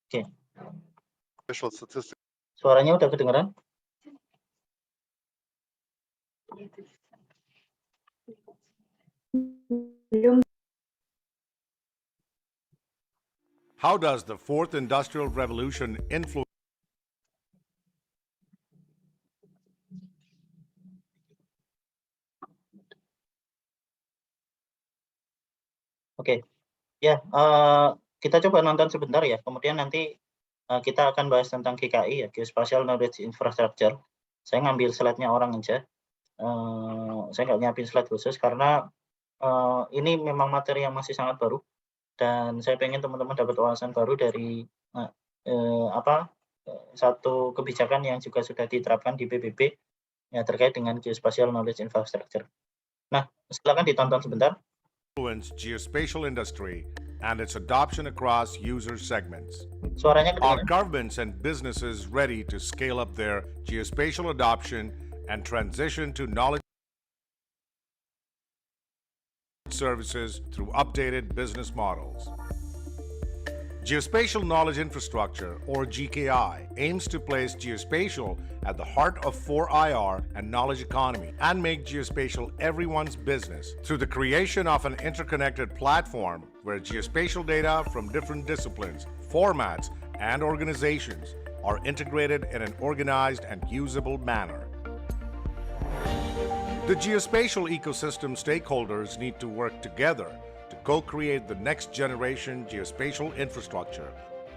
Oke, Official statistics. suaranya udah kedengeran? Belum. How does the fourth industrial revolution influence Oke, ya, kita coba nonton sebentar ya, kemudian nanti kita akan bahas tentang GKI ya, Geospatial Knowledge Infrastructure. Saya ngambil slide-nya orang aja. Saya nggak nyiapin slide khusus karena ini memang materi yang masih sangat baru dan saya pengen teman-teman dapat wawasan baru dari satu kebijakan yang juga sudah diterapkan di PBB ya terkait dengan Geospatial Knowledge Infrastructure. Nah, silakan ditonton sebentar. geospatial industry and its adoption across user segments? Suaranya Are kedengaran? governments and businesses ready to scale up their geospatial adoption and transition to knowledge services through updated business models? Geospatial Knowledge Infrastructure, or GKI, aims to place geospatial at the heart of 4IR and knowledge economy and make geospatial everyone's business through the creation of an interconnected platform where geospatial data from different disciplines, formats, and organizations are integrated in an organized and usable manner. The geospatial ecosystem stakeholders need to work together to co-create the next generation geospatial infrastructure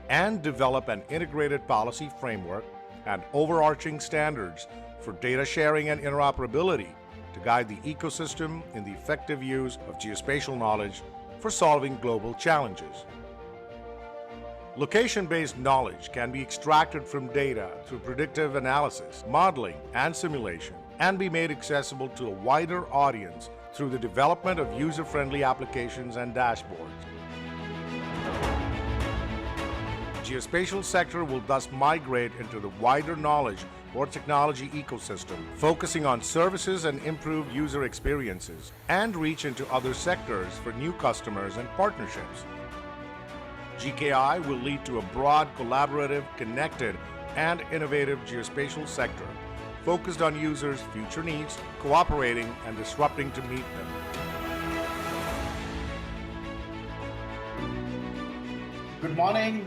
and develop an integrated policy framework and overarching standards for data sharing and interoperability to guide the ecosystem in the effective use of geospatial knowledge for solving global challenges. Location-based knowledge can be extracted from data through predictive analysis, modeling, and simulation, and be made accessible to a wider audience through the development of user-friendly applications and dashboards. Geospatial sector will thus migrate into the wider knowledge or technology ecosystem, focusing on services and improved user experiences, and reach into other sectors for new customers and partnerships. GKI will lead to a broad, collaborative, connected, and innovative geospatial sector focused on users' future needs, cooperating and disrupting to meet them. Good morning.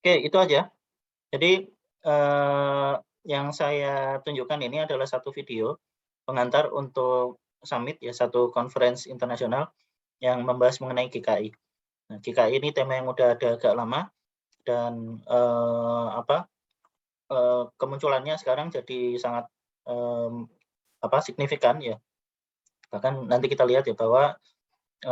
Oke, itu aja. Jadi yang saya tunjukkan ini adalah satu video pengantar untuk summit ya, satu conference internasional yang membahas mengenai GKI. Nah, GKI ini tema yang udah ada agak lama dan kemunculannya sekarang jadi sangat signifikan ya. Bahkan nanti kita lihat ya bahwa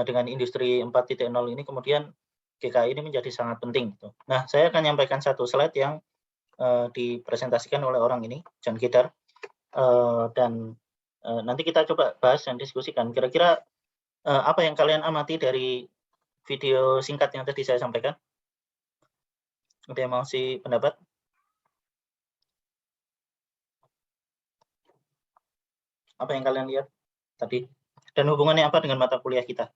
dengan industri 4.0 ini kemudian GKI ini menjadi sangat penting. Nah, saya akan menyampaikan satu slide yang dipresentasikan oleh orang ini, John Kedar, dan nanti kita coba bahas dan diskusikan. Kira-kira apa yang kalian amati dari video singkat yang tadi saya sampaikan? Ada yang mau ngasih pendapat? Apa yang kalian lihat tadi? Dan hubungannya apa dengan mata kuliah kita?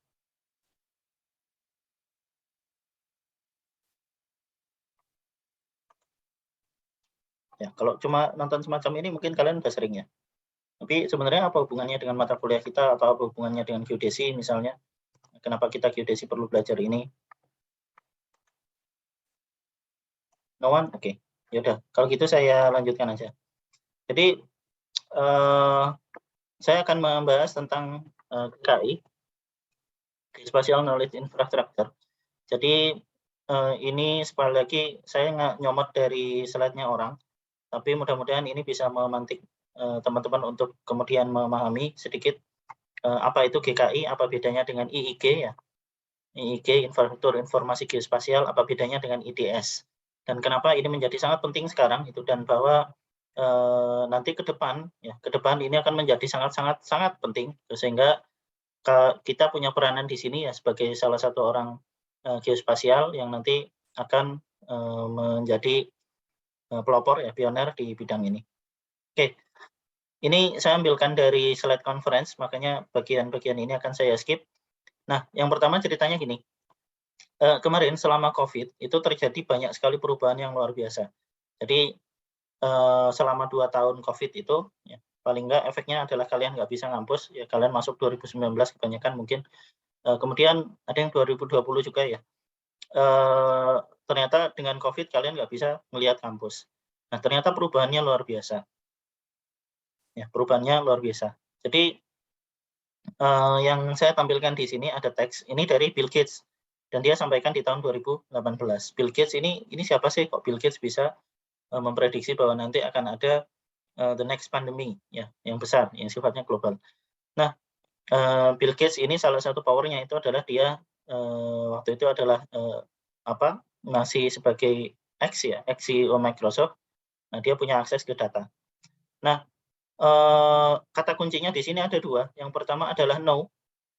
Ya, kalau cuma nonton semacam ini mungkin kalian udah sering ya. Tapi sebenarnya apa hubungannya dengan mata kuliah kita atau apa hubungannya dengan geodesi misalnya? Kenapa kita geodesi perlu belajar ini? No one? Oke. Yaudah, kalau gitu saya lanjutkan aja. Jadi saya akan membahas tentang GKI, Geospatial Knowledge Infrastructure. Jadi ini sekali lagi saya nggak nyomot dari slide-nya orang, tapi mudah-mudahan ini bisa memantik teman-teman untuk kemudian memahami sedikit apa itu GKI, apa bedanya dengan IIG ya. IIG, Infrastruktur Informasi Geospasial, apa bedanya dengan IDS. Dan kenapa ini menjadi sangat penting sekarang itu, dan bahwa nanti ke depan ini akan menjadi sangat penting sehingga kita punya peranan di sini ya sebagai salah satu orang geospasial yang nanti akan menjadi pelopor ya, pioner di bidang ini. Oke, ini saya ambilkan dari slide conference, makanya bagian-bagian ini akan saya skip. Nah, yang pertama ceritanya gini. kemarin selama COVID itu terjadi banyak sekali perubahan yang luar biasa. Jadi selama 2 tahun COVID itu, ya, paling enggak efeknya adalah kalian nggak bisa ngampus, ya kalian masuk 2019 kebanyakan mungkin, kemudian ada yang 2020 juga ya. Ternyata dengan COVID kalian nggak bisa melihat kampus. Nah, ternyata perubahannya luar biasa. Ya, perubahannya luar biasa. Jadi, yang saya tampilkan di sini ada teks, ini dari Bill Gates, dan dia sampaikan di tahun 2018. Bill Gates ini siapa sih kok Bill Gates bisa memprediksi bahwa nanti akan ada the next pandemi, ya, yang besar, yang sifatnya global. Nah, Bill Gates ini salah satu power-nya itu adalah dia waktu itu adalah masih sebagai ex-CEO Microsoft. Nah, dia punya akses ke data. Nah, kata kuncinya di sini ada 2. Yang pertama adalah know,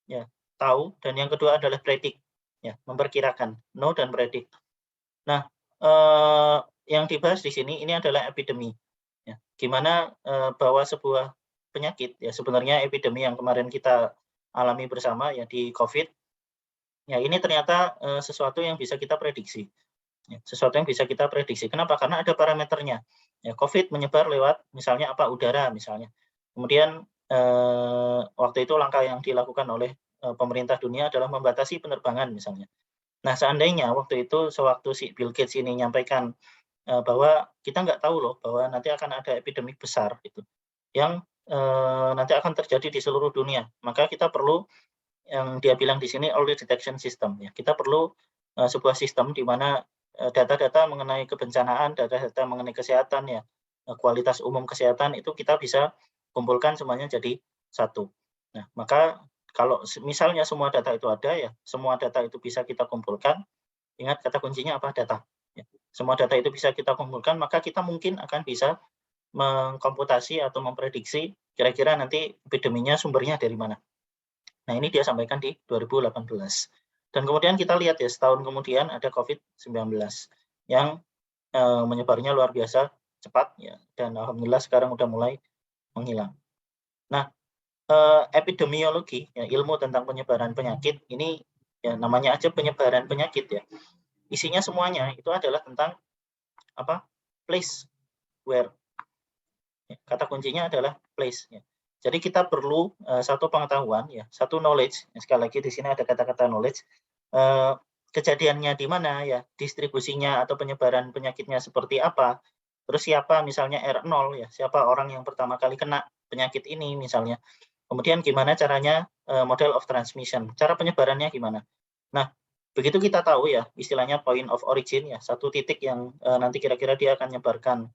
ya, tahu, dan yang kedua adalah predict, ya, memperkirakan. Know dan predict. Nah, yang dibahas di sini ini adalah epidemi. Ya, gimana bahwa sebuah penyakit, ya sebenarnya epidemi yang kemarin kita alami bersama ya di COVID, ya ini ternyata sesuatu yang bisa kita prediksi. Ya, sesuatu yang bisa kita prediksi. Kenapa? Karena ada parameternya. Ya, COVID menyebar lewat misalnya udara misalnya. Kemudian waktu itu langkah yang dilakukan oleh pemerintah dunia adalah membatasi penerbangan misalnya. Nah, seandainya waktu itu sewaktu si Bill Gates ini menyampaikan bahwa kita nggak tahu loh bahwa nanti akan ada epidemik besar gitu, yang nanti akan terjadi di seluruh dunia. Maka kita perlu yang dia bilang di sini early detection system, ya. Kita perlu sebuah sistem di mana data-data mengenai kebencanaan, data-data mengenai kesehatan ya, kualitas umum kesehatan itu kita bisa kumpulkan semuanya jadi satu. Nah, maka kalau misalnya semua data itu ada ya, semua data itu bisa kita kumpulkan. Ingat kata kuncinya apa? Data. Ya. Semua data itu bisa kita kumpulkan, maka kita mungkin akan bisa mengkomputasi atau memprediksi kira-kira nanti epideminya sumbernya dari mana. Nah, ini dia sampaikan di 2018. Dan kemudian kita lihat ya, setahun kemudian ada COVID-19 yang menyebarnya luar biasa cepat ya, dan alhamdulillah sekarang udah mulai menghilang. Nah, epidemiologi, ya, ilmu tentang penyebaran penyakit ini ya namanya aja penyebaran penyakit ya. Isinya semuanya itu adalah tentang place, where. Ya, kata kuncinya adalah place. Ya. Jadi kita perlu satu pengetahuan ya, satu knowledge. Ya, sekali lagi di sini ada kata-kata knowledge. Kejadiannya di mana ya, distribusinya atau penyebaran penyakitnya seperti apa. Terus siapa misalnya R0 ya, siapa orang yang pertama kali kena penyakit ini misalnya. Kemudian gimana caranya model of transmission, cara penyebarannya gimana. Nah, begitu kita tahu ya, istilahnya point of origin ya, satu titik yang nanti kira-kira dia akan menyebarkan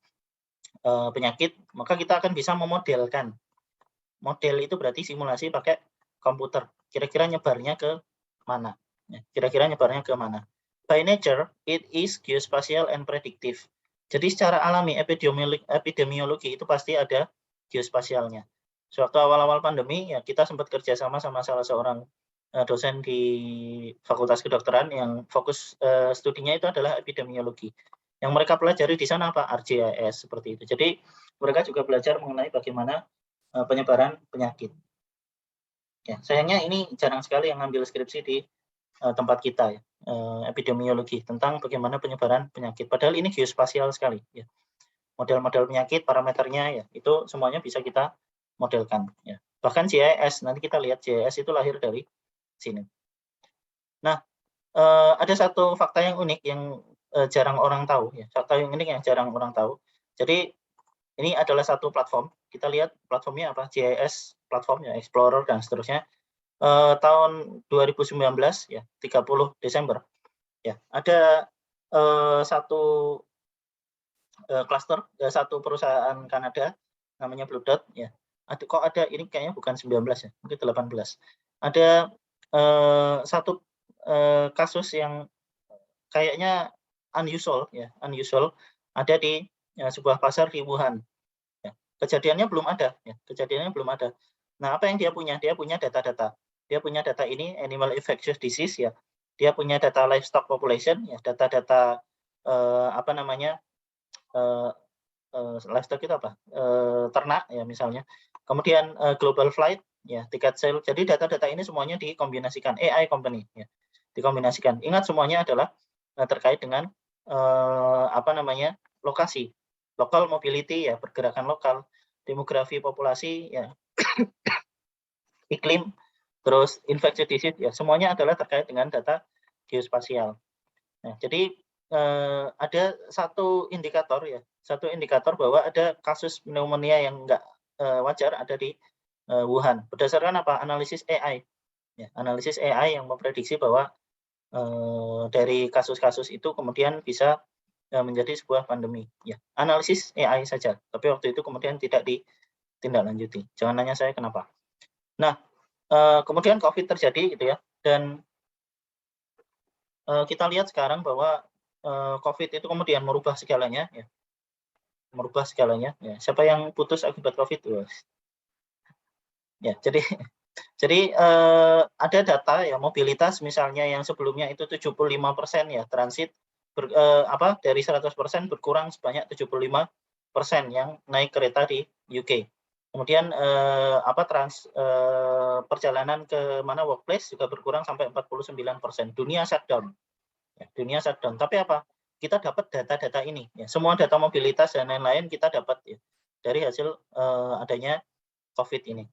penyakit, maka kita akan bisa memodelkan. Model itu berarti simulasi pakai komputer. Kira-kira nyebarnya ke mana? Ya, kira-kira nyebarnya ke mana? By nature, it is geospatial and predictive. Jadi secara alami epidemiologi itu pasti ada geospasialnya. Sewaktu awal-awal pandemi, ya kita sempat kerjasama sama salah seorang dosen di Fakultas Kedokteran yang fokus studinya itu adalah epidemiologi. Yang mereka pelajari di sana apa? ArcGIS seperti itu. Jadi mereka juga belajar mengenai bagaimana penyebaran penyakit. Ya, sayangnya ini jarang sekali yang ngambil skripsi di tempat kita ya, epidemiologi tentang bagaimana penyebaran penyakit. Padahal ini geospasial sekali. Ya. Model-model penyakit, parameternya ya, itu semuanya bisa kita modelkan. Ya. Bahkan GIS, nanti kita lihat GIS itu lahir dari sini. Nah, ada satu fakta yang unik yang jarang orang tahu. Ya. Fakta yang unik yang jarang orang tahu. Jadi ini adalah satu platform. Kita lihat platformnya apa? GIS platform ya, Explorer dan seterusnya. Tahun 2019 ya, 30 Desember. Ya, ada satu cluster, satu perusahaan Kanada namanya Blue Dot ya. Ada ini kayaknya bukan 19 ya, mungkin 18. Ada satu kasus yang kayaknya unusual ya, ada di sebuah pasar di Wuhan. Ya. Kejadiannya belum ada ya, Nah, apa yang dia punya? Dia punya data-data. Dia punya data ini animal infectious disease ya. Dia punya data livestock population ya, data-data livestock itu apa? Ternak ya misalnya. Kemudian global flight ya, tiket sale. Jadi data-data ini semuanya dikombinasikan AI company ya. dikombinasikan. Ingat semuanya adalah terkait dengan lokasi, local mobility ya, pergerakan lokal, demografi populasi ya, iklim, terus infectious disease ya, semuanya adalah terkait dengan data geospasial. Nah, jadi ada satu indikator bahwa ada kasus pneumonia yang enggak wajar ada di Wuhan. Berdasarkan apa? Analisis AI. Ya, analisis AI yang memprediksi bahwa dari kasus-kasus itu kemudian bisa menjadi sebuah pandemi. Ya, analisis AI saja. Tapi waktu itu kemudian tidak ditindaklanjuti. Jangan nanya saya kenapa. Nah, kemudian COVID terjadi gitu ya, dan kita lihat sekarang bahwa COVID itu kemudian merubah segalanya ya. Merubah segalanya ya. Siapa yang putus akibat COVID? Ya, jadi ada data ya, mobilitas misalnya yang sebelumnya itu 75% ya transit dari 100% berkurang sebanyak 75% yang naik kereta di UK. Kemudian perjalanan ke mana workplace juga berkurang sampai 49%. Dunia shutdown. Ya, dunia shutdown. Tapi apa? Kita dapat data-data ini. Ya, semua data mobilitas dan lain-lain kita dapat ya, dari hasil adanya COVID ini.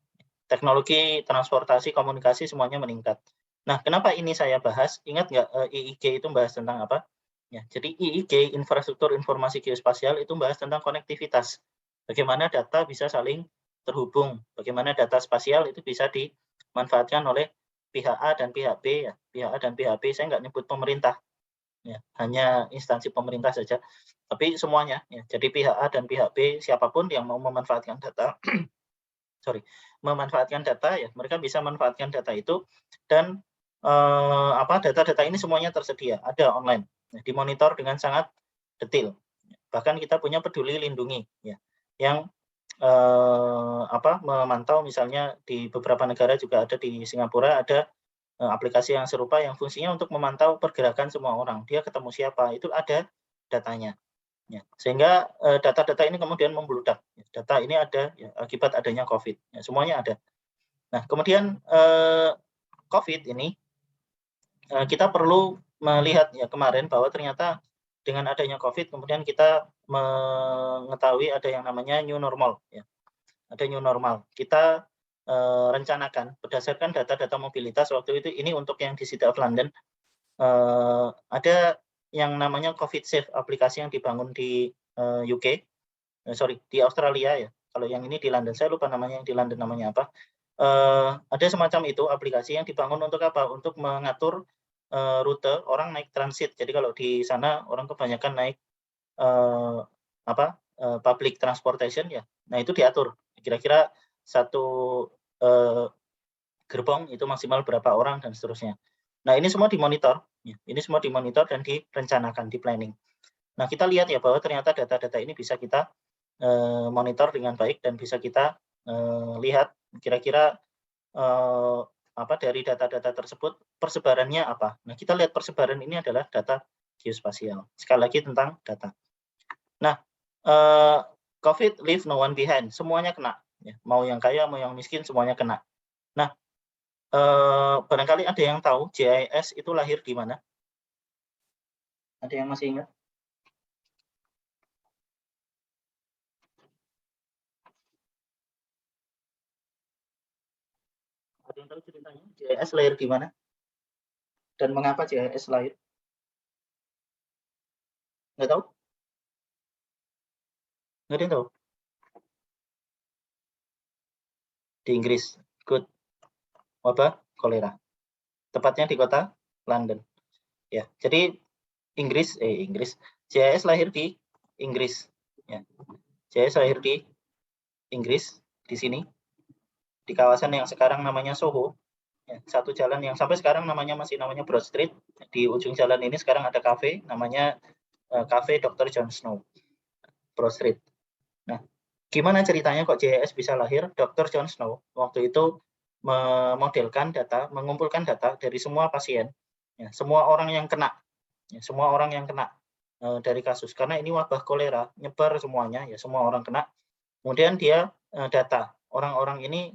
Teknologi, transportasi, komunikasi semuanya meningkat. Nah, kenapa ini saya bahas? Ingat nggak IIG itu bahas tentang apa? Ya, jadi IIG, infrastruktur informasi geospasial, itu bahas tentang konektivitas. Bagaimana data bisa saling terhubung, bagaimana data spasial itu bisa dimanfaatkan oleh pihak A dan pihak B. Ya. Pihak A dan pihak B, saya nggak nyebut pemerintah. Ya, hanya instansi pemerintah saja, tapi semuanya. Ya. Jadi pihak A dan pihak B, siapapun yang mau memanfaatkan data, memanfaatkan data ya, mereka bisa memanfaatkan data itu dan data-data ini semuanya tersedia, ada online, ya, dimonitor dengan sangat detail. Bahkan kita punya Peduli Lindungi ya, yang memantau misalnya di beberapa negara juga ada, di Singapura ada aplikasi yang serupa yang fungsinya untuk memantau pergerakan semua orang. Dia ketemu siapa, itu ada datanya. Ya, sehingga data-data ini kemudian membludak. Data ini ada ya, akibat adanya COVID. Ya, semuanya ada. Nah, kemudian COVID ini kita perlu melihat ya kemarin bahwa ternyata dengan adanya COVID kemudian kita mengetahui ada yang namanya new normal. Ya. Ada new normal. Kita rencanakan berdasarkan data-data mobilitas waktu itu, ini untuk yang di City of London, ada yang namanya COVID Safe, aplikasi yang dibangun di di Australia ya. Kalau yang ini di London, saya lupa namanya, yang di London namanya apa. Ada semacam itu aplikasi yang dibangun untuk apa? Untuk mengatur rute orang naik transit. Jadi kalau di sana orang kebanyakan naik public transportation ya. Nah, itu diatur. Kira-kira satu gerbong itu maksimal berapa orang dan seterusnya. Nah, ini semua dimonitor. Ya. Ini semua dimonitor dan direncanakan, di planning. Nah, kita lihat ya bahwa ternyata data-data ini bisa kita monitor dengan baik dan bisa kita lihat kira-kira dari data-data tersebut persebarannya apa. Nah, kita lihat persebaran ini adalah data geospasial. Sekali lagi tentang data. Nah, COVID leave no one behind, semuanya kena. Ya. Mau yang kaya, mau yang miskin, semuanya kena. Nah, barangkali ada yang tahu JIS itu lahir di mana? Ada yang masih ingat? Ada yang tahu ceritanya? JIS lahir di mana? Dan mengapa JIS lahir? Nggak tahu? Nggak ada yang tahu? Di Inggris. Good. Wabah kolera. Tepatnya di kota London. Ya, jadi Inggris. JIS lahir di Inggris. Ya. JIS lahir di Inggris, di sini, di kawasan yang sekarang namanya Soho. Ya, satu jalan yang sampai sekarang masih namanya Broad Street. Di ujung jalan ini sekarang ada kafe, namanya Cafe Dr. John Snow, Broad Street. Nah, gimana ceritanya kok JIS bisa lahir? Dr. John Snow waktu itu memodelkan data, mengumpulkan data dari semua pasien, ya, semua orang yang kena, dari kasus. Karena ini wabah kolera, nyebar semuanya, ya semua orang kena. Kemudian dia data orang-orang ini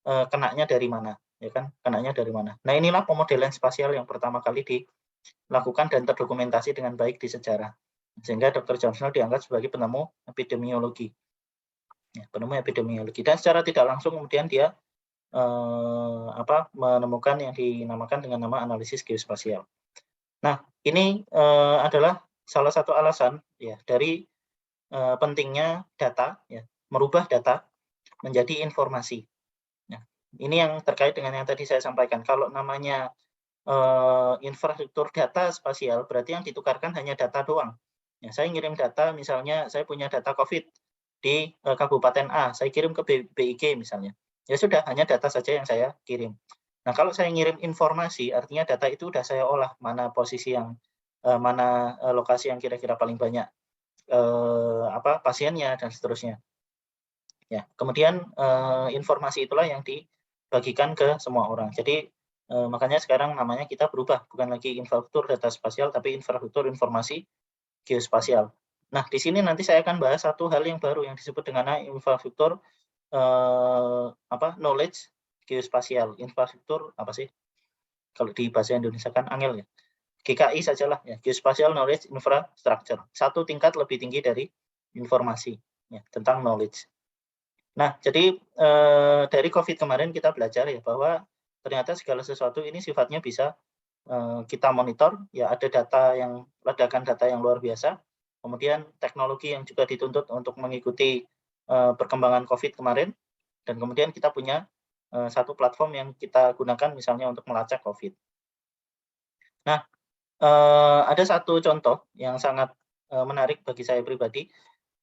kenanya dari mana. ya kan, kenanya dari mana. Nah, inilah pemodelan spasial yang pertama kali dilakukan dan terdokumentasi dengan baik di sejarah. Sehingga Dr. John Snell dianggap sebagai penemu epidemiologi. Ya, penemu epidemiologi. Dan secara tidak langsung kemudian dia menemukan yang dinamakan dengan nama analisis geospasial. Nah, ini adalah salah satu alasan ya dari pentingnya data, ya, merubah data menjadi informasi. Nah, ini yang terkait dengan yang tadi saya sampaikan. Kalau namanya infrastruktur data spasial, berarti yang ditukarkan hanya data doang. Ya, saya ngirim data, misalnya saya punya data COVID di Kabupaten A, saya kirim ke BIG misalnya. Ya sudah, hanya data saja yang saya kirim. Nah, kalau saya ngirim informasi, artinya data itu sudah saya olah, mana posisi yang, mana lokasi yang kira-kira paling banyak pasiennya, dan seterusnya. Ya, kemudian informasi itulah yang dibagikan ke semua orang. Jadi makanya sekarang namanya kita berubah, bukan lagi infrastruktur data spasial, tapi infrastruktur informasi geospasial. Nah, di sini nanti saya akan bahas satu hal yang baru yang disebut dengan infrastruktur knowledge geospasial. Infrastruktur apa sih? Kalau di bahasa Indonesia kan angel ya. GKI sajalah ya, Geospatial Knowledge Infrastructure. Satu tingkat lebih tinggi dari informasi ya, tentang knowledge. Nah, jadi dari COVID kemarin kita belajar ya bahwa ternyata segala sesuatu ini sifatnya bisa kita monitor, ya ada data yang ledakan data yang luar biasa, kemudian teknologi yang juga dituntut untuk mengikuti perkembangan COVID kemarin, dan kemudian kita punya satu platform yang kita gunakan misalnya untuk melacak COVID. Nah, ada satu contoh yang sangat menarik bagi saya pribadi.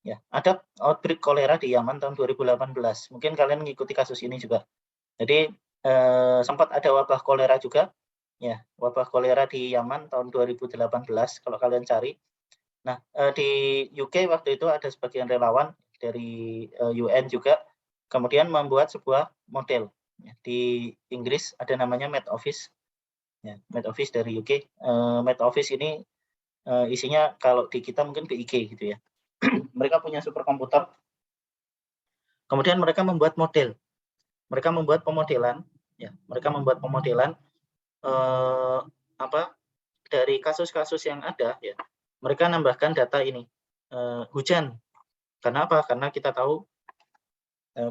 Ya, ada outbreak kolera di Yaman tahun 2018. Mungkin kalian mengikuti kasus ini juga. Jadi sempat ada wabah kolera juga. Ya, wabah kolera di Yaman tahun 2018 kalau kalian cari. Nah, di UK waktu itu ada sebagian relawan dari UN juga kemudian membuat sebuah model. Ya, di Inggris ada namanya Met Office. Ya, Met Office dari UK. Met Office ini isinya kalau di kita mungkin BIG gitu ya. Mereka punya superkomputer. Kemudian mereka membuat model. Mereka membuat pemodelan, ya. Mereka membuat pemodelan dari kasus-kasus yang ada, ya. Mereka nambahkan data ini hujan. Karena apa? Karena kita tahu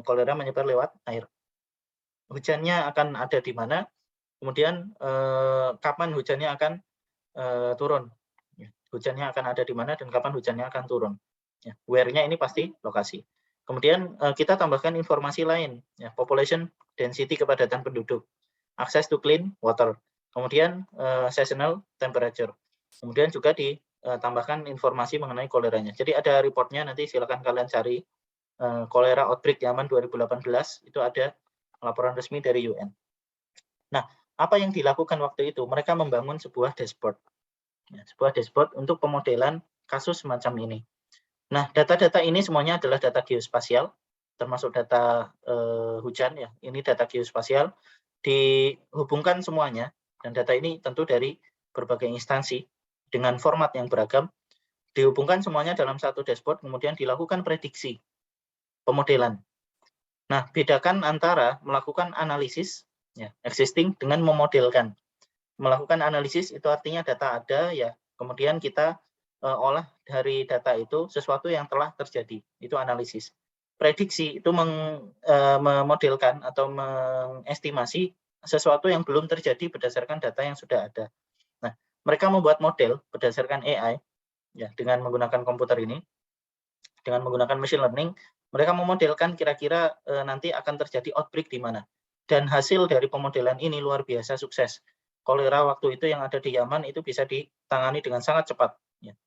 kolera menyebar lewat air. Hujannya akan ada di mana? Kemudian kapan hujannya akan turun? Hujannya akan ada di mana dan kapan hujannya akan turun. Ya, where-nya ini pasti lokasi. Kemudian kita tambahkan informasi lain, ya, population density kepadatan penduduk, access to clean water, kemudian seasonal temperature. Kemudian juga ditambahkan informasi mengenai koleranya. Jadi ada reportnya, nanti silakan kalian cari kolera outbreak Yaman 2018, itu ada laporan resmi dari UN. Nah, apa yang dilakukan waktu itu? Mereka membangun sebuah dashboard. Ya, sebuah dashboard untuk pemodelan kasus semacam ini. Nah, data-data ini semuanya adalah data geospasial, termasuk data hujan ya. Ini data geospasial, dihubungkan semuanya, dan data ini tentu dari berbagai instansi dengan format yang beragam, dihubungkan semuanya dalam satu dashboard, kemudian dilakukan prediksi pemodelan. Nah, bedakan antara melakukan analisis ya, existing dengan memodelkan. Melakukan analisis itu artinya data ada ya, kemudian kita olah dari data itu sesuatu yang telah terjadi, itu analisis. Prediksi itu memodelkan atau mengestimasi sesuatu yang belum terjadi berdasarkan data yang sudah ada. Nah, mereka membuat model berdasarkan AI ya, dengan menggunakan komputer ini, dengan menggunakan machine learning, mereka memodelkan kira-kira nanti akan terjadi outbreak di mana. Dan hasil dari pemodelan ini luar biasa sukses. Kolera waktu itu yang ada di Yaman itu bisa ditangani dengan sangat cepat. Ya.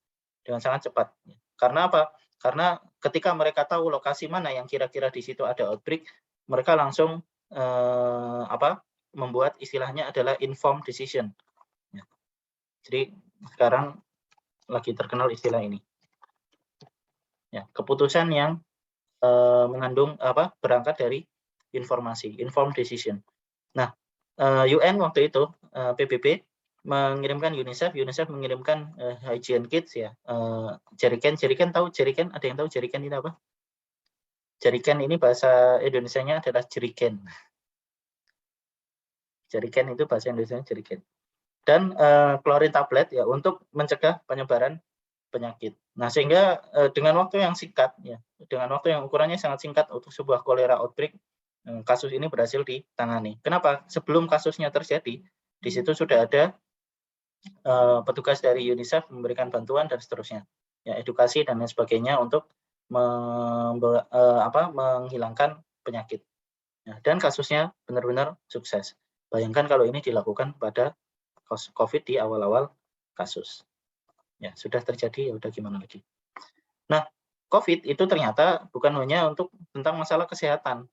Dengan sangat cepat. Karena apa? Karena ketika mereka tahu lokasi mana yang kira-kira di situ ada outbreak, mereka langsung membuat istilahnya adalah informed decision. Ya. Jadi sekarang lagi terkenal istilah ini. Ya, keputusan yang mengandung berangkat dari informasi, informed decision. Nah, UN waktu itu PBB mengirimkan UNICEF mengirimkan hygiene kits ya, jerrycan tahu jerrycan? Ada yang tahu jerrycan ini apa? Jerrycan ini bahasa Indonesianya adalah jerigen. Jerigen itu bahasa Indonesia jerigen. Dan klorin tablet ya untuk mencegah penyebaran penyakit. Nah, sehingga dengan waktu yang singkat ya, dengan waktu yang ukurannya sangat singkat untuk sebuah kolera outbreak, kasus ini berhasil ditangani. Kenapa? Sebelum kasusnya terjadi, di situ sudah ada petugas dari UNICEF memberikan bantuan dan seterusnya. Ya, edukasi dan lain sebagainya untuk menghilangkan penyakit. Nah, dan kasusnya benar-benar sukses. Bayangkan kalau ini dilakukan pada COVID di awal-awal kasus. Ya, sudah terjadi, ya udah gimana lagi. Nah, COVID itu ternyata bukan hanya untuk tentang masalah kesehatan.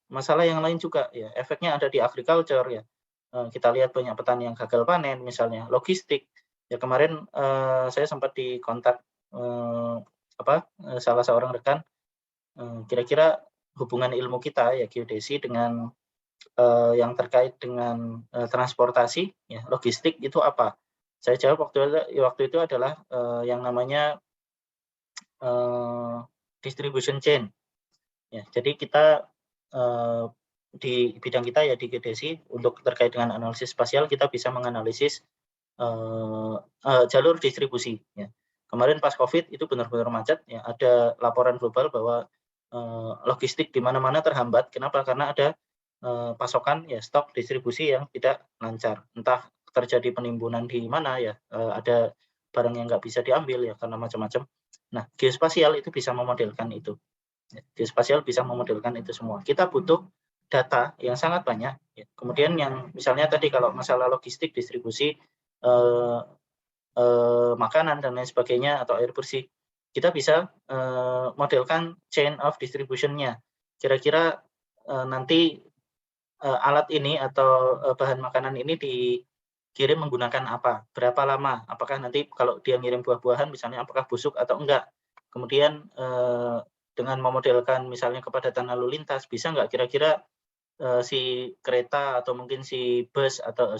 Masalah yang lain juga, ya, efeknya ada di agriculture, ya. Kita lihat banyak petani yang gagal panen, misalnya, logistik. Ya, kemarin saya sempat dikontak salah seorang rekan, kira-kira hubungan ilmu kita, ya, geodesi dengan yang terkait dengan transportasi, ya, logistik itu apa? Saya jawab waktu itu adalah yang namanya distribution chain. Ya, jadi kita di bidang kita ya di geodesi untuk terkait dengan analisis spasial kita bisa menganalisis jalur distribusi. Ya. Kemarin pas COVID itu benar-benar macet. Ya, ada laporan global bahwa logistik di mana-mana terhambat. Kenapa? Karena ada pasokan ya stok distribusi yang tidak lancar. Entah terjadi penimbunan di mana ya, ada barang yang nggak bisa diambil ya karena macam-macam. Nah, geospasial itu bisa memodelkan itu. Geospasial bisa memodelkan itu semua. Kita butuh data yang sangat banyak. Ya. Kemudian yang misalnya tadi kalau masalah logistik, distribusi, makanan dan lain sebagainya atau air bersih, kita bisa modelkan chain of distribution-nya. Kira-kira nanti alat ini atau bahan makanan ini dikirim menggunakan apa, berapa lama, apakah nanti kalau dia ngirim buah-buahan misalnya apakah busuk atau enggak. Kemudian dengan memodelkan misalnya kepadatan lalu lintas, bisa nggak kira-kira si kereta atau mungkin si bus atau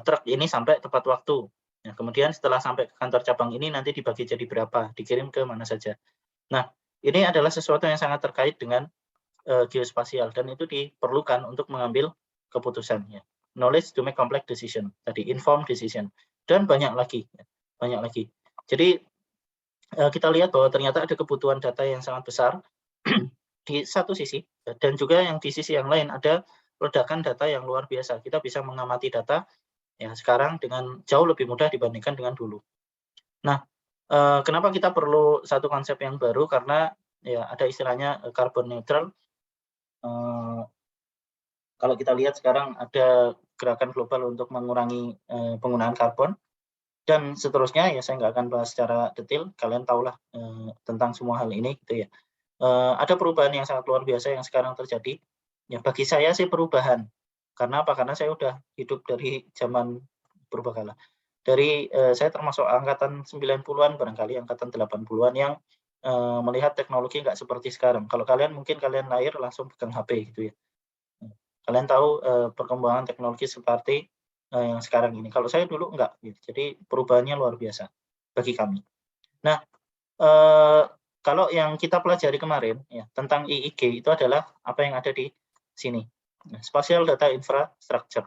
truk ini sampai tepat waktu. Nah, kemudian setelah sampai ke kantor cabang ini nanti dibagi jadi berapa, dikirim ke mana saja. Nah, ini adalah sesuatu yang sangat terkait dengan geospasial dan itu diperlukan untuk mengambil keputusan. Ya. Knowledge to make complex decision, tadi informed decision, dan banyak lagi. Ya. Banyak lagi. Jadi kita lihat bahwa ternyata ada kebutuhan data yang sangat besar di satu sisi, dan juga yang di sisi yang lain ada ledakan data yang luar biasa. Kita bisa mengamati data ya sekarang dengan jauh lebih mudah dibandingkan dengan dulu. Nah, kenapa kita perlu satu konsep yang baru? Karena ya ada istilahnya carbon neutral. Kalau kita lihat sekarang ada gerakan global untuk mengurangi penggunaan karbon dan seterusnya, ya saya nggak akan bahas secara detail, kalian tahulah tentang semua hal ini gitu ya. Ada perubahan yang sangat luar biasa yang sekarang terjadi. Ya bagi saya sih perubahan. Karena apa? Karena saya udah hidup dari zaman purbakala. Dari saya termasuk angkatan 90-an barangkali, angkatan 80-an yang melihat teknologi nggak seperti sekarang. Kalau kalian mungkin kalian lahir langsung pegang HP gitu ya. Kalian tahu perkembangan teknologi seperti yang sekarang ini. Kalau saya dulu enggak, gitu. Jadi perubahannya luar biasa bagi kami. Nah, kalau yang kita pelajari kemarin ya tentang IIG itu adalah apa yang ada di sini. Nah, Spatial Data Infrastructure.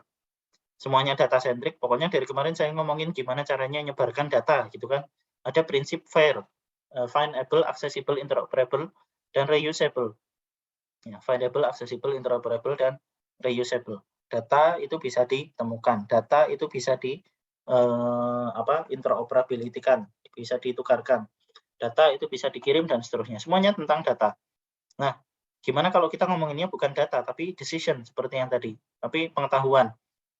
Semuanya data centric. Pokoknya dari kemarin saya ngomongin gimana caranya nyebarkan data gitu kan. Ada prinsip FAIR, findable, accessible, interoperable, dan reusable. Ya, findable, accessible, interoperable, dan reusable. Data itu bisa ditemukan, data itu bisa interoperability-kan, bisa ditukarkan. Data itu bisa dikirim dan seterusnya. Semuanya tentang data. Nah, gimana kalau kita ngomonginnya bukan data tapi decision seperti yang tadi, tapi pengetahuan.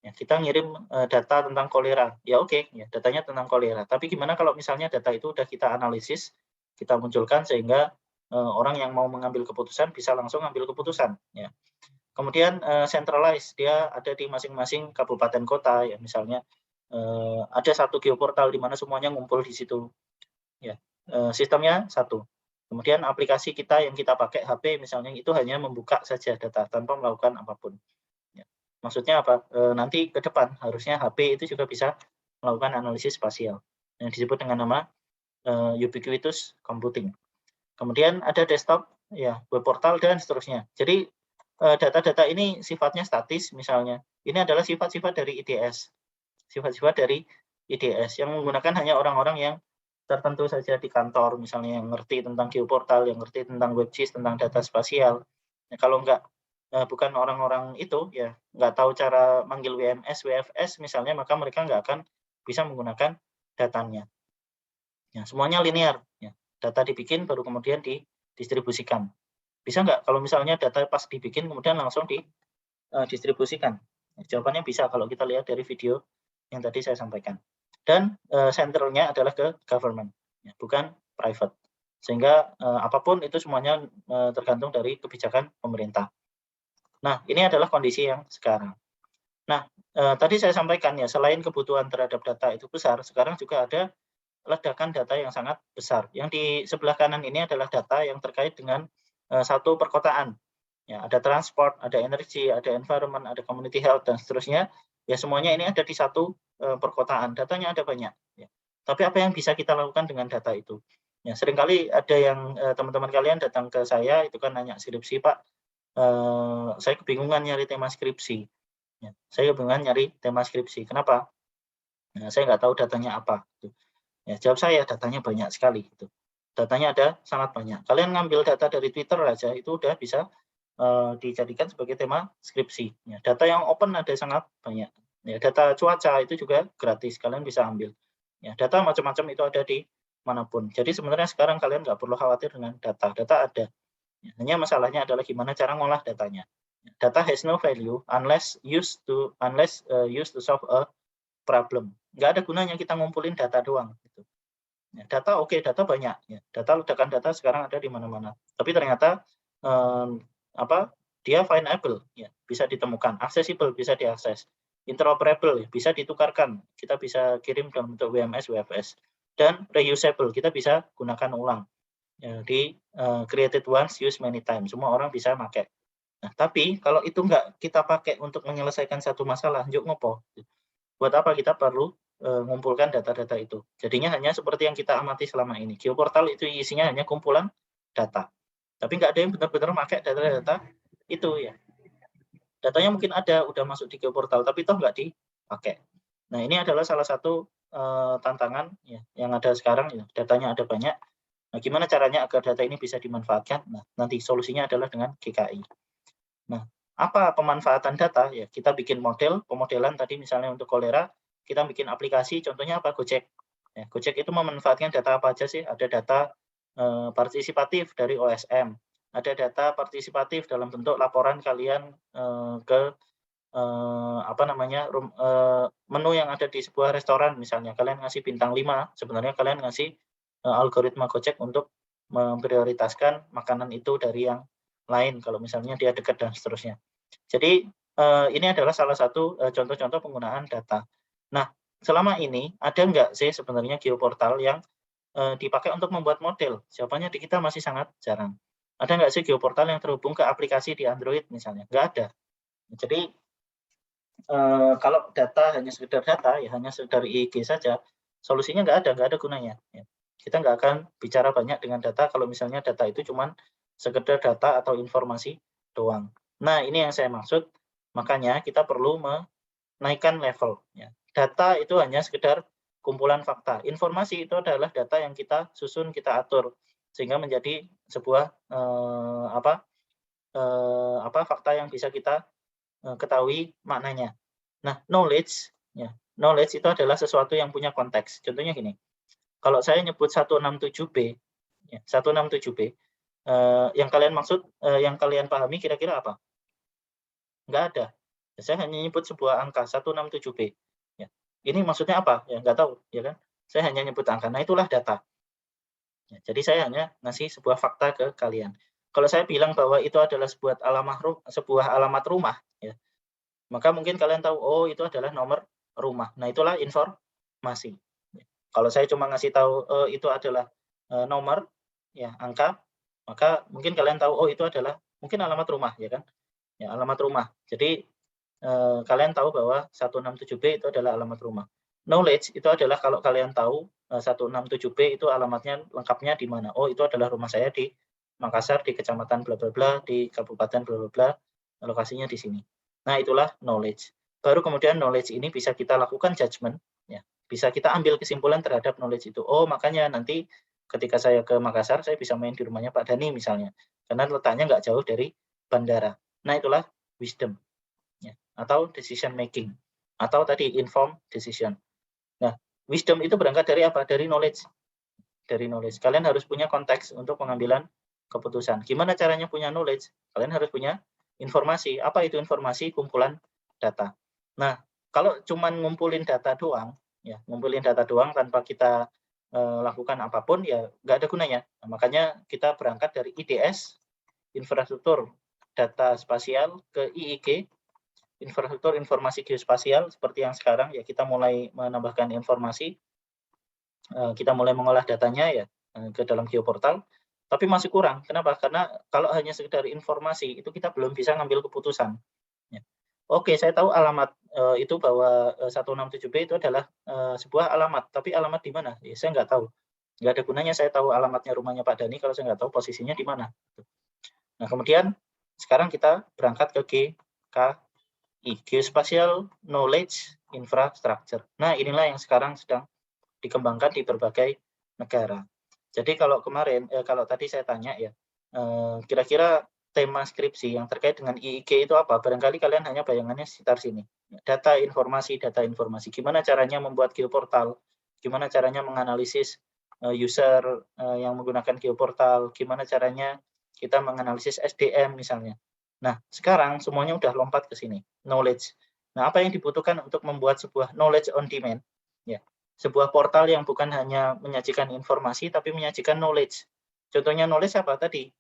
Ya, kita ngirim data tentang kolera. Ya oke, ya datanya tentang kolera. Tapi gimana kalau misalnya data itu udah kita analisis, kita munculkan sehingga orang yang mau mengambil keputusan bisa langsung ambil keputusan. Ya. Kemudian centralized, dia ada di masing-masing kabupaten kota ya, misalnya ada satu geoportal di mana semuanya ngumpul di situ. Ya, sistemnya satu. Kemudian aplikasi kita yang kita pakai HP misalnya itu hanya membuka saja data tanpa melakukan apapun. Ya. Maksudnya apa? Nanti ke depan harusnya HP itu juga bisa melakukan analisis spasial yang disebut dengan nama ubiquitous computing. Kemudian ada desktop, ya web portal dan seterusnya. Jadi data-data ini sifatnya statis misalnya. Ini adalah sifat-sifat dari IDS. Sifat-sifat dari IDS yang menggunakan hanya orang-orang yang tertentu saja di kantor, misalnya yang ngerti tentang geoportal, yang ngerti tentang WebGIS, tentang data spasial. Ya, kalau bukan orang-orang itu, ya nggak tahu cara manggil WMS, WFS misalnya, maka mereka nggak akan bisa menggunakan datanya. Ya, semuanya linear. Ya. Data dibikin, baru kemudian didistribusikan. Bisa nggak kalau misalnya data pas dibikin, kemudian langsung didistribusikan? Jawabannya bisa kalau kita lihat dari video yang tadi saya sampaikan. Dan senternya adalah ke government, ya, bukan private. Sehingga apapun itu semuanya tergantung dari kebijakan pemerintah. Nah, ini adalah kondisi yang sekarang. Nah, tadi saya sampaikan ya, selain kebutuhan terhadap data itu besar, sekarang juga ada ledakan data yang sangat besar. Yang di sebelah kanan ini adalah data yang terkait dengan satu perkotaan. Ya, ada transport, ada energi, ada environment, ada community health, dan seterusnya. Ya, semuanya ini ada di satu perkotaan. Datanya ada banyak. Ya. Tapi apa yang bisa kita lakukan dengan data itu? Ya, seringkali ada yang teman-teman kalian datang ke saya, itu kan nanya skripsi, Pak. Saya kebingungan nyari tema skripsi. Ya, saya kebingungan nyari tema skripsi. Kenapa? Nah, saya nggak tahu datanya apa. Gitu. Ya, jawab saya, datanya banyak sekali. Gitu. Datanya ada sangat banyak. Kalian ngambil data dari Twitter aja, itu udah bisa dijadikan sebagai tema skripsi. Ya, data yang open ada sangat banyak. Ya, data cuaca itu juga gratis, kalian bisa ambil. Ya, data macam-macam itu ada di manapun. Jadi sebenarnya sekarang kalian nggak perlu khawatir dengan data. Data ada. Ya, hanya masalahnya adalah gimana cara ngolah datanya. Data has no value unless used to solve a problem. Nggak ada gunanya kita ngumpulin data doang. Gitu. Ya, data oke, data banyak. Ya, ledakan data sekarang ada di mana-mana. Tapi ternyata dia findable, ya, bisa ditemukan, accessible, bisa diakses, interoperable, bisa ditukarkan, kita bisa kirim dalam bentuk WMS, WFS, dan reusable, kita bisa gunakan ulang. Ya, created once, use many times, semua orang bisa pakai. Nah, tapi kalau itu nggak kita pakai untuk menyelesaikan satu masalah, yuk ngopo. Buat apa kita perlu mengumpulkan data-data itu? Jadinya hanya seperti yang kita amati selama ini. Geoportal itu isinya hanya kumpulan data. Tapi nggak ada yang benar-benar pakai data-data itu ya. Datanya mungkin ada, udah masuk di geoportal, tapi toh nggak dipakai. Nah, ini adalah salah satu tantangan ya, yang ada sekarang. Ya. Datanya ada banyak. Nah, gimana caranya agar data ini bisa dimanfaatkan? Nah, nanti solusinya adalah dengan GKI. Nah, apa pemanfaatan data? Ya, kita bikin pemodelan tadi misalnya untuk kolera, kita bikin aplikasi, contohnya apa? Gojek. Ya, Gojek itu memanfaatkan data apa aja sih? Ada data partisipatif dari OSM, ada data partisipatif dalam bentuk laporan kalian ke menu yang ada di sebuah restoran, misalnya kalian ngasih bintang 5, sebenarnya kalian ngasih algoritma Gojek untuk memprioritaskan makanan itu dari yang lain, kalau misalnya dia dekat dan seterusnya. Jadi ini adalah salah satu contoh-contoh penggunaan data. Nah, selama ini ada nggak sih sebenarnya geoportal yang dipakai untuk membuat model? Jawabannya di kita masih sangat jarang. Ada nggak sih geoportal yang terhubung ke aplikasi di Android misalnya? Nggak ada. Jadi kalau data hanya sekedar data, ya hanya sekedar IIG saja, solusinya nggak ada gunanya. Ya. Kita nggak akan bicara banyak dengan data kalau misalnya data itu cuma sekedar data atau informasi doang. Nah, ini yang saya maksud, makanya kita perlu menaikkan level. Ya. Data itu hanya sekedar kumpulan fakta. Informasi itu adalah data yang kita susun, kita atur, sehingga menjadi sebuah fakta yang bisa kita ketahui maknanya. Nah, knowledge itu adalah sesuatu yang punya konteks. Contohnya gini, kalau saya nyebut 167B, ya, 167B, yang kalian maksud, yang kalian pahami kira-kira apa? Nggak ada. Saya hanya nyebut sebuah angka, 167B. Ya. Ini maksudnya apa? Ya, nggak tahu, ya kan? Saya hanya nyebut angka. Nah, itulah data. Ya, jadi saya hanya ngasih sebuah fakta ke kalian. Kalau saya bilang bahwa itu adalah sebuah alamat rumah, ya, maka mungkin kalian tahu, oh itu adalah nomor rumah. Nah, itulah informasi. Ya. Kalau saya cuma ngasih tahu itu adalah nomor, ya, angka, maka mungkin kalian tahu, oh itu adalah mungkin alamat rumah, ya kan? Ya, alamat rumah. Jadi kalian tahu bahwa 167B itu adalah alamat rumah. Knowledge itu adalah kalau kalian tahu 167B itu alamatnya lengkapnya di mana. Oh, itu adalah rumah saya di Makassar, di kecamatan bla bla bla, di kabupaten bla bla bla, lokasinya di sini. Nah, itulah knowledge. Baru kemudian knowledge ini bisa kita lakukan judgment, ya. Bisa kita ambil kesimpulan terhadap knowledge itu. Oh, makanya nanti ketika saya ke Makassar, saya bisa main di rumahnya Pak Dhani misalnya, karena letaknya nggak jauh dari bandara. Nah, itulah wisdom, ya. Atau decision making, atau tadi informed decision. Nah, wisdom itu berangkat dari apa? Dari knowledge. Dari knowledge. Kalian harus punya konteks untuk pengambilan keputusan. Gimana caranya punya knowledge? Kalian harus punya informasi. Apa itu informasi? Kumpulan data. Nah, kalau cuma ngumpulin data doang, ya, ngumpulin data doang tanpa kita lakukan apapun, ya nggak ada gunanya. Nah, makanya kita berangkat dari IDS, infrastruktur data spasial, ke IIG, infrastruktur informasi geospasial, seperti yang sekarang, ya kita mulai menambahkan informasi, kita mulai mengolah datanya ya ke dalam geoportal, tapi masih kurang. Kenapa? Karena kalau hanya sekedar informasi itu kita belum bisa ngambil keputusan. Ya. Oke, saya tahu alamat itu bahwa 167B itu adalah sebuah alamat, tapi alamat di mana? Ya, saya nggak tahu. Nggak ada gunanya saya tahu alamatnya rumahnya Pak Dhani kalau saya nggak tahu posisinya di mana. Nah, kemudian sekarang kita berangkat ke GKI, Geospatial Knowledge Infrastructure. Nah, inilah yang sekarang sedang dikembangkan di berbagai negara. Jadi kalau kemarin, kalau tadi saya tanya ya, kira-kira tema skripsi yang terkait dengan IIG itu apa? Barangkali kalian hanya bayangannya sekitar sini. Data informasi. Gimana caranya membuat geoportal? Gimana caranya menganalisis user yang menggunakan geoportal? Gimana caranya kita menganalisis SDM misalnya? Nah, sekarang semuanya udah lompat ke sini, knowledge. Nah, apa yang dibutuhkan untuk membuat sebuah knowledge on demand? Ya, sebuah portal yang bukan hanya menyajikan informasi, tapi menyajikan knowledge. Contohnya knowledge apa tadi?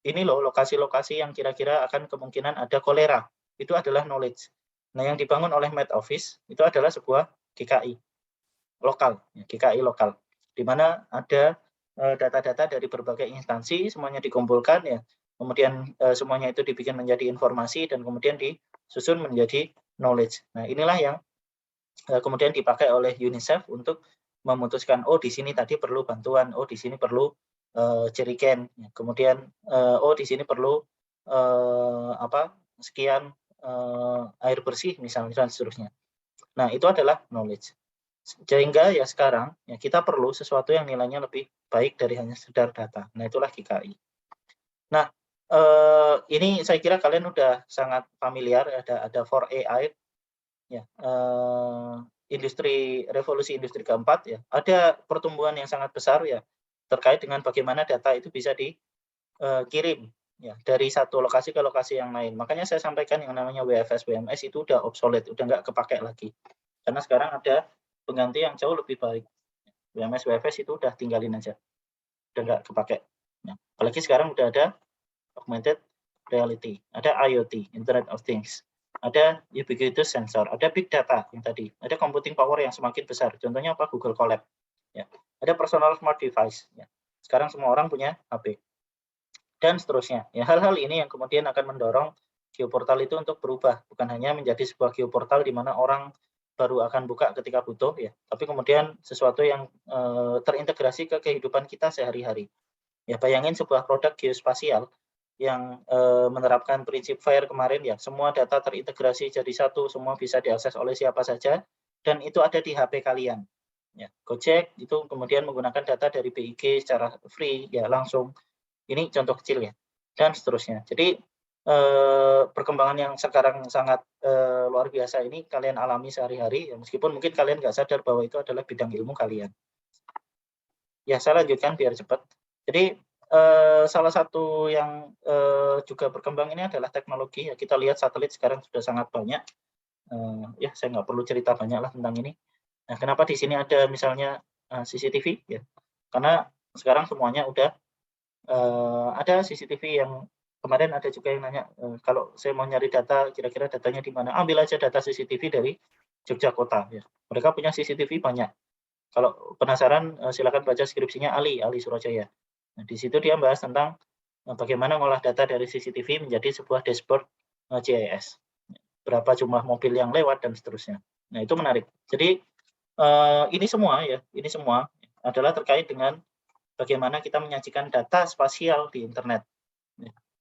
Ini loh lokasi-lokasi yang kira-kira akan kemungkinan ada kolera. Itu adalah knowledge. Nah, yang dibangun oleh Med Office itu adalah sebuah GKI lokal, GKI lokal, di mana ada data-data dari berbagai instansi, semuanya dikumpulkan ya. Kemudian semuanya itu dibikin menjadi informasi dan kemudian disusun menjadi knowledge. Nah, inilah yang kemudian dipakai oleh UNICEF untuk memutuskan, oh di sini tadi perlu bantuan, oh di sini perlu jerigen, kemudian oh di sini perlu sekian air bersih misalnya dan seterusnya. Nah, itu adalah knowledge. Sehingga ya sekarang ya kita perlu sesuatu yang nilainya lebih baik dari hanya sekedar data. Nah, itulah GKI. Nah, ini saya kira kalian udah sangat familiar, ada 4AI ya, revolusi industri keempat ya, ada pertumbuhan yang sangat besar ya terkait dengan bagaimana data itu bisa dikirim ya dari satu lokasi ke lokasi yang lain. Makanya saya sampaikan yang namanya WFS WMS itu udah obsolete, udah nggak kepakai lagi. Karena sekarang ada pengganti yang jauh lebih baik. WMS WFS itu udah tinggalin aja, udah nggak kepakai. Ya, apalagi sekarang udah ada augmented reality, ada IoT, Internet of Things, ada ubiquitous sensor, ada big data yang tadi, ada computing power yang semakin besar. Contohnya apa? Google Colab. Ya. Ada personal smart device. Ya. Sekarang semua orang punya HP. Dan seterusnya. Ya, hal-hal ini yang kemudian akan mendorong geoportal itu untuk berubah. Bukan hanya menjadi sebuah geoportal di mana orang baru akan buka ketika butuh, ya, tapi kemudian sesuatu yang terintegrasi ke kehidupan kita sehari-hari. Ya, bayangin sebuah produk geospasial yang menerapkan prinsip FAIR kemarin ya, semua data terintegrasi jadi satu, semua bisa diakses oleh siapa saja, dan itu ada di HP kalian. Ya, Gojek itu kemudian menggunakan data dari BIG secara free, ya langsung. Ini contoh kecil ya, dan seterusnya. Jadi perkembangan yang sekarang sangat luar biasa ini kalian alami sehari-hari, ya, meskipun mungkin kalian nggak sadar bahwa itu adalah bidang ilmu kalian. Ya, saya lanjutkan biar cepat. Jadi salah satu yang juga berkembang ini adalah teknologi. Ya, kita lihat satelit sekarang sudah sangat banyak. Ya, saya nggak perlu cerita banyak lah tentang ini. Nah, kenapa di sini ada misalnya CCTV? Ya, karena sekarang semuanya udah ada CCTV yang kemarin ada juga yang nanya, kalau saya mau nyari data, kira-kira datanya di mana? Ambil aja data CCTV dari Jogja Kota. Ya. Mereka punya CCTV banyak. Kalau penasaran, silakan baca skripsinya Ali Surajaya. Nah, di situ dia bahas tentang bagaimana ngolah data dari CCTV menjadi sebuah dashboard GIS. Berapa jumlah mobil yang lewat dan seterusnya. Nah, itu menarik. Jadi ini semua adalah terkait dengan bagaimana kita menyajikan data spasial di internet.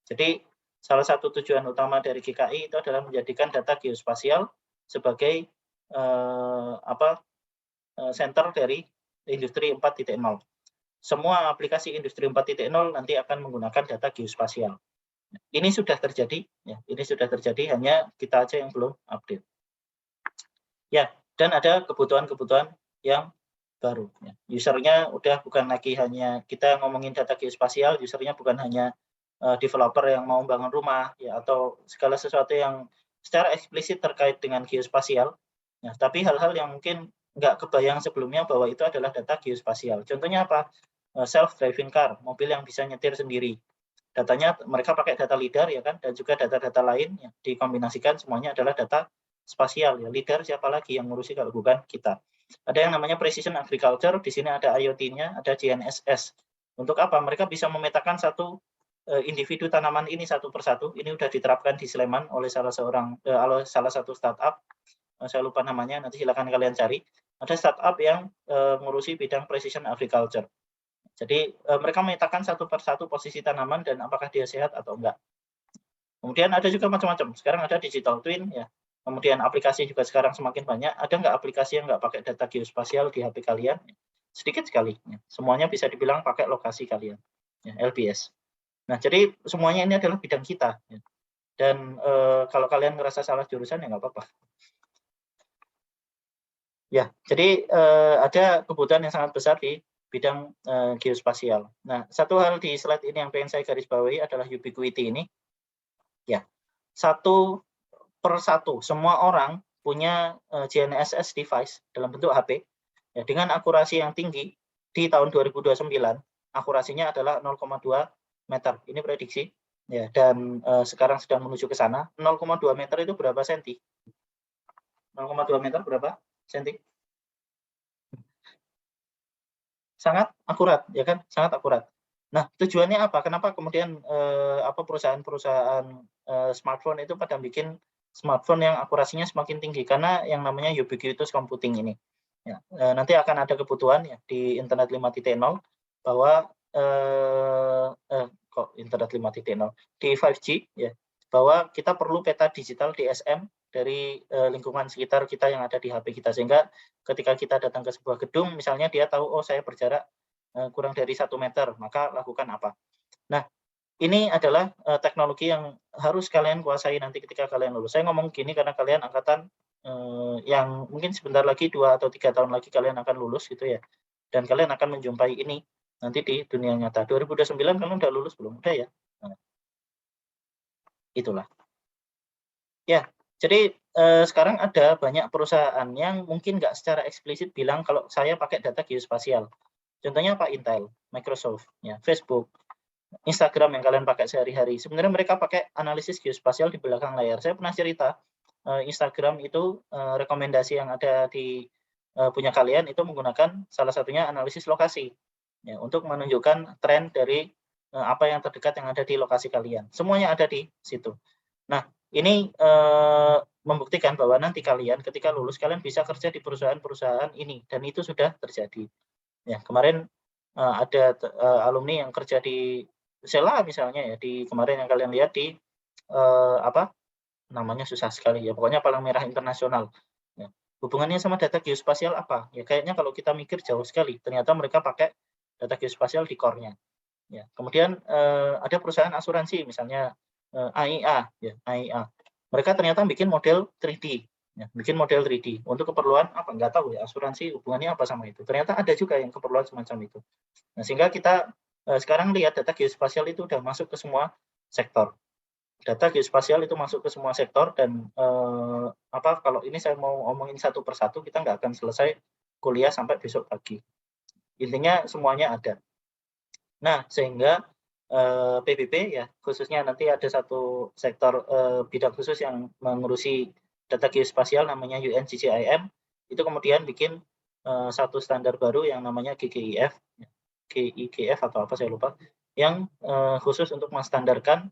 Jadi salah satu tujuan utama dari GKI itu adalah menjadikan data geospasial sebagai center dari industri 4.0. Semua aplikasi industri 4.0 nanti akan menggunakan data geospasial. Ini sudah terjadi, ya. Ini sudah terjadi, hanya kita aja yang belum update. Ya, dan ada kebutuhan-kebutuhan yang baru. Ya. Usernya udah bukan lagi hanya kita ngomongin data geospasial, usernya bukan hanya developer yang mau bangun rumah, ya, atau segala sesuatu yang secara eksplisit terkait dengan geospasial. Ya, tapi hal-hal yang mungkin nggak kebayang sebelumnya bahwa itu adalah data geospasial. Contohnya apa? Self-driving car, mobil yang bisa nyetir sendiri. Datanya mereka pakai data LiDAR, ya kan, dan juga data-data lain yang dikombinasikan, semuanya adalah data spasial. Ya, LiDAR siapa lagi yang ngurusi kalau bukan kita. Ada yang namanya precision agriculture, di sini ada IoT-nya, ada GNSS. Untuk apa? Mereka bisa memetakan satu individu tanaman ini satu persatu. Ini sudah diterapkan di Sleman oleh salah satu startup. Saya lupa namanya, nanti silakan kalian cari. Ada startup yang ngurusi bidang precision agriculture. Jadi mereka memetakan satu persatu posisi tanaman dan apakah dia sehat atau enggak. Kemudian ada juga macam-macam. Sekarang ada digital twin, ya. Kemudian aplikasi juga sekarang semakin banyak. Ada nggak aplikasi yang nggak pakai data geospasial di HP kalian? Sedikit sekali. Ya. Semuanya bisa dibilang pakai lokasi kalian, ya, LBS. Nah, jadi semuanya ini adalah bidang kita. Ya. Dan kalau kalian ngerasa salah jurusan, ya nggak apa-apa. Ya, jadi ada kebutuhan yang sangat besar di bidang geospasial. Nah, satu hal di slide ini yang pengen saya garis bawahi adalah ubiquity ini. Ya, satu per satu, semua orang punya GNSS device dalam bentuk HP, ya, dengan akurasi yang tinggi. Di tahun 2029, akurasinya adalah 0,2 meter. Ini prediksi, ya, dan sekarang sedang menuju ke sana. 0,2 meter itu berapa senti? 0,2 meter berapa senti? Sangat akurat, ya kan? Sangat akurat. Nah, tujuannya apa? Kenapa kemudian perusahaan-perusahaan smartphone itu pada bikin smartphone yang akurasinya semakin tinggi? Karena yang namanya ubiquitous computing ini. Ya, nanti akan ada kebutuhan, ya, di Internet 5.0 bahwa Internet 5.0 di 5G, ya, bahwa kita perlu peta digital DSM dari lingkungan sekitar kita yang ada di HP kita, sehingga ketika kita datang ke sebuah gedung, misalnya dia tahu, oh saya berjarak kurang dari 1 meter, maka lakukan apa. Nah, ini adalah teknologi yang harus kalian kuasai nanti ketika kalian lulus. Saya ngomong gini karena kalian angkatan yang mungkin sebentar lagi 2 atau 3 tahun lagi kalian akan lulus gitu ya. Dan kalian akan menjumpai ini nanti di dunia nyata. 2029 kalian udah lulus belum? Udah ya? Nah, itulah. Ya, jadi sekarang ada banyak perusahaan yang mungkin nggak secara eksplisit bilang kalau saya pakai data geospasial. Contohnya Pak Intel, Microsoft, ya, Facebook, Instagram yang kalian pakai sehari-hari. Sebenarnya mereka pakai analisis geospasial di belakang layar. Saya pernah cerita, Instagram itu rekomendasi yang ada di punya kalian itu menggunakan salah satunya analisis lokasi, ya, untuk menunjukkan tren dari apa yang terdekat yang ada di lokasi kalian. Semuanya ada di situ. Nah, ini membuktikan bahwa nanti kalian ketika lulus kalian bisa kerja di perusahaan-perusahaan ini, dan itu sudah terjadi. Ya, kemarin ada alumni yang kerja di Sela misalnya, ya, di kemarin yang kalian lihat di namanya susah sekali, ya, pokoknya Palang Merah Internasional. Ya. Hubungannya sama data geospasial apa? Ya kayaknya kalau kita mikir jauh sekali, ternyata mereka pakai data geospasial di core-nya. Ya. Kemudian ada perusahaan asuransi misalnya AIA, ya, AIA. Mereka ternyata bikin model 3D, ya, bikin model 3D untuk keperluan apa? Nggak tahu ya, asuransi hubungannya apa sama itu. Ternyata ada juga yang keperluan semacam itu. Nah, sehingga kita sekarang lihat data geospasial itu udah masuk ke semua sektor. Data geospasial itu masuk ke semua sektor dan kalau ini saya mau ngomongin satu persatu kita nggak akan selesai kuliah sampai besok pagi. Intinya semuanya ada. Nah, sehingga PBB, ya, khususnya nanti ada satu sektor bidang khusus yang mengurusi data geospasial namanya UNGGIM, itu kemudian bikin satu standar baru yang namanya GGIF, GIGF atau apa saya lupa, yang khusus untuk menstandarkan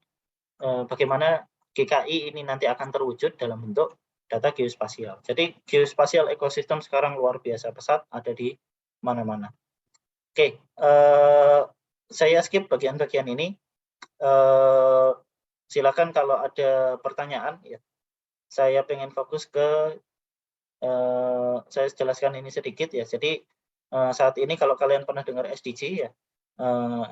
bagaimana GKI ini nanti akan terwujud dalam bentuk data geospasial. Jadi geospasial ekosistem sekarang luar biasa pesat, ada di mana-mana. Oke, saya skip bagian-bagian ini. silakan kalau ada pertanyaan ya. Saya pengen fokus ke saya jelaskan ini sedikit ya. Jadi saat ini kalau kalian pernah dengar SDG ya,